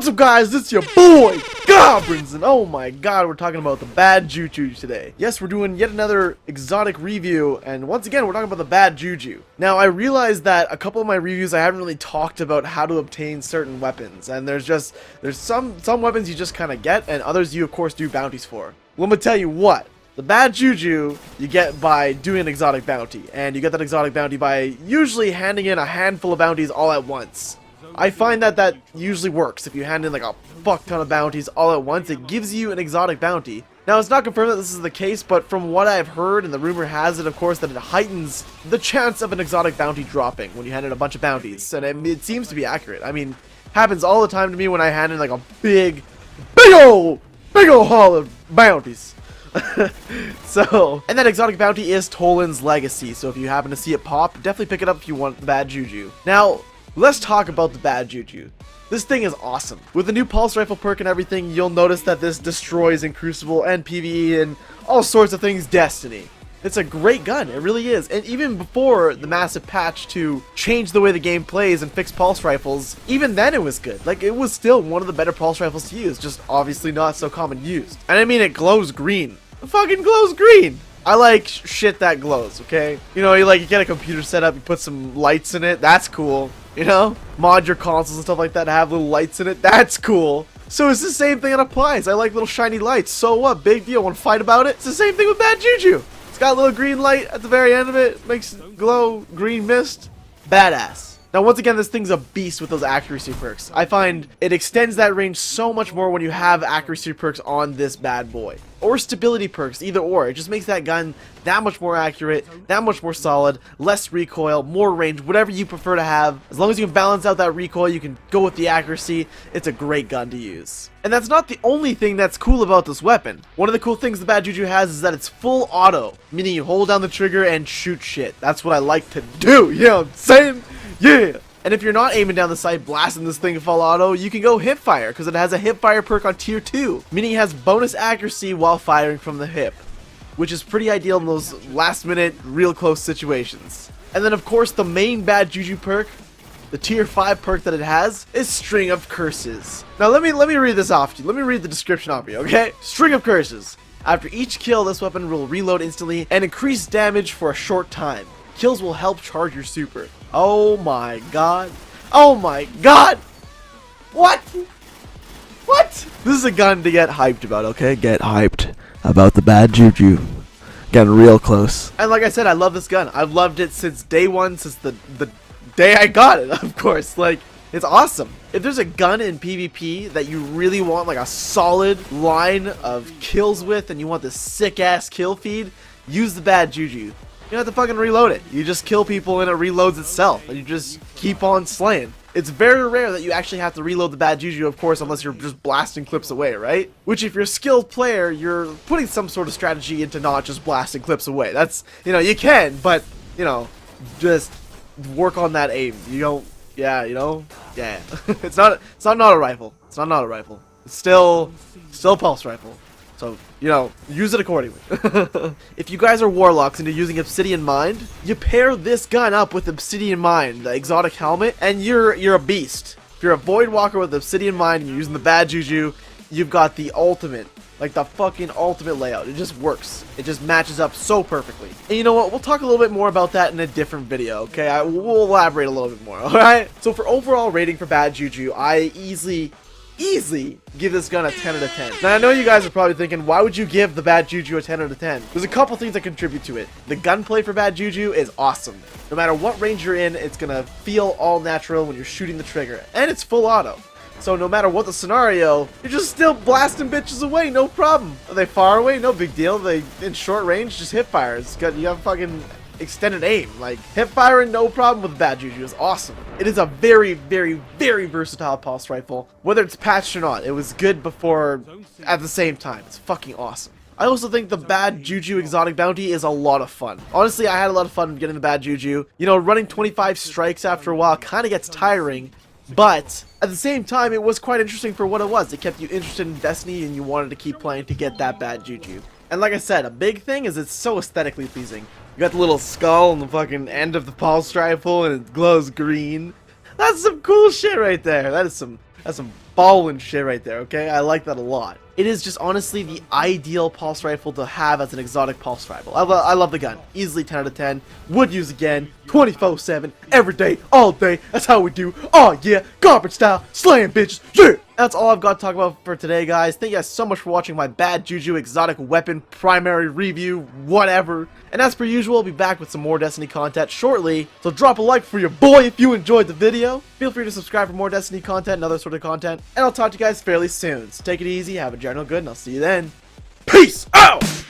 What's up, guys? It's your boy Goblins, and oh my god, we're talking about the Bad Juju today. Yes, we're doing yet another exotic review, and once again, we're talking about the Bad Juju. Now, I realized that a couple of my reviews I haven't really talked about how to obtain certain weapons, and there's some weapons you just kind of get, and others you of course do bounties for. Well, I'm gonna tell you what. The Bad Juju you get by doing an exotic bounty, and you get that exotic bounty by usually handing in a handful of bounties all at once. I find that usually works. If you hand in like a fuck ton of bounties all at once, it gives you an exotic bounty. Now, it's not confirmed that this is the case, but from what I've heard, and the rumor has it, of course, that it heightens the chance of an exotic bounty dropping when you hand in a bunch of bounties. And it seems to be accurate. I mean, happens all the time to me when I hand in like a big ol' haul of bounties. So, and that exotic bounty is Toland's Legacy, so if you happen to see it pop, definitely pick it up if you want the Bad Juju. Now, let's talk about the Bad Juju. This thing is awesome. With the new pulse rifle perk and everything, you'll notice that this destroys in Crucible and PvE and all sorts of things Destiny. It's a great gun, it really is. And even before the massive patch to change the way the game plays and fix pulse rifles, even then it was good. Like, it was still one of the better pulse rifles to use, just obviously not so common used. And I mean, it glows green. It fucking glows green! I like shit that glows, okay? You know, you get a computer set up, you put some lights in it, that's cool. You know? Mod your consoles and stuff like that to have little lights in it, that's cool. So it's the same thing that applies. I like little shiny lights, so what? Big deal, wanna fight about it? It's the same thing with Bad Juju. It's got a little green light at the very end of it, makes it glow green mist. Badass. Now, once again, this thing's a beast with those accuracy perks. I find it extends that range so much more when you have accuracy perks on this bad boy. Or stability perks, either or. It just makes that gun that much more accurate, that much more solid, less recoil, more range, whatever you prefer to have. As long as you can balance out that recoil, you can go with the accuracy. It's a great gun to use. And that's not the only thing that's cool about this weapon. One of the cool things the Bad Juju has is that it's full auto, meaning you hold down the trigger and shoot shit. That's what I like to do, you know what I'm saying? Yeah! And if you're not aiming down the sight blasting this thing full auto, you can go hip fire, because it has a hip fire perk on tier 2, meaning it has bonus accuracy while firing from the hip, which is pretty ideal in those last minute, real close situations. And then of course the main Bad Juju perk, the tier 5 perk that it has, is String of Curses. Now let me read this off to you. Let me read the description off you, okay? String of Curses. After each kill, this weapon will reload instantly and increase damage for a short time. Kills will help charge your super. Oh my god. Oh my god! What? What? This is a gun to get hyped about, okay? Get hyped about the Bad Juju. Getting real close. And like I said, I love this gun. I've loved it since day one, since the day I got it, of course. Like, it's awesome. If there's a gun in PvP that you really want like a solid line of kills with, and you want this sick ass kill feed, use the Bad Juju. You don't have to fucking reload it. You just kill people and it reloads itself, and you just keep on slaying. It's very rare that you actually have to reload the Bad Juju, of course, unless you're just blasting clips away, right? Which, if you're a skilled player, you're putting some sort of strategy into not just blasting clips away. That's, you know, you can, but, you know, just work on that aim. You don't, yeah, you know, yeah. It's not a rifle. It's not a rifle. It's still a pulse rifle. So, you know, use it accordingly. If you guys are warlocks and you're using Obsidian Mind, you pair this gun up with Obsidian Mind, the exotic helmet, and you're a beast. If you're a Voidwalker with Obsidian Mind and you're using the Bad Juju, you've got the ultimate, like the fucking ultimate layout. It just works. It just matches up so perfectly. And you know what? We'll talk a little bit more about that in a different video, okay? We'll elaborate a little bit more, alright? So for overall rating for Bad Juju, I easily give this gun a 10 out of 10. Now I know you guys are probably thinking, why would you give the Bad Juju a 10 out of 10? There's a couple things that contribute to it. The gunplay for Bad Juju is awesome. No matter what range you're in, it's gonna feel all natural when you're shooting the trigger. And it's full auto. So no matter what the scenario, you're just still blasting bitches away, no problem. Are they far away? No big deal. They in short range, just hip fire. You have fucking extended aim. Like, hip firing, no problem with Bad Juju. Is awesome. It is a very, very, very versatile pulse rifle. Whether it's patched or not, it was good before at the same time. It's fucking awesome. I also think the Bad Juju exotic bounty is a lot of fun. Honestly, I had a lot of fun getting the Bad Juju. You know, running 25 strikes after a while kind of gets tiring, but at the same time, it was quite interesting for what it was. It kept you interested in Destiny and you wanted to keep playing to get that Bad Juju. And like I said, a big thing is it's so aesthetically pleasing. You got the little skull on the fucking end of the pulse rifle and it glows green. That's some cool shit right there. That is some That's some ballin' shit right there, okay? I like that a lot. It is just honestly the ideal pulse rifle to have as an exotic pulse rifle. I love the gun. Easily 10 out of 10. Would use again. 24/7. Every day. All day. That's how we do. Oh yeah. Garbage style. Slaying bitches. Yeah. That's all I've got to talk about for today, guys. Thank you guys so much for watching my Bad Juju exotic weapon primary review, whatever. And as per usual, I'll be back with some more Destiny content shortly. So drop a like for your boy if you enjoyed the video. Feel free to subscribe for more Destiny content and other sort of content. And I'll talk to you guys fairly soon. So take it easy, have a general good, and I'll see you then. Peace out!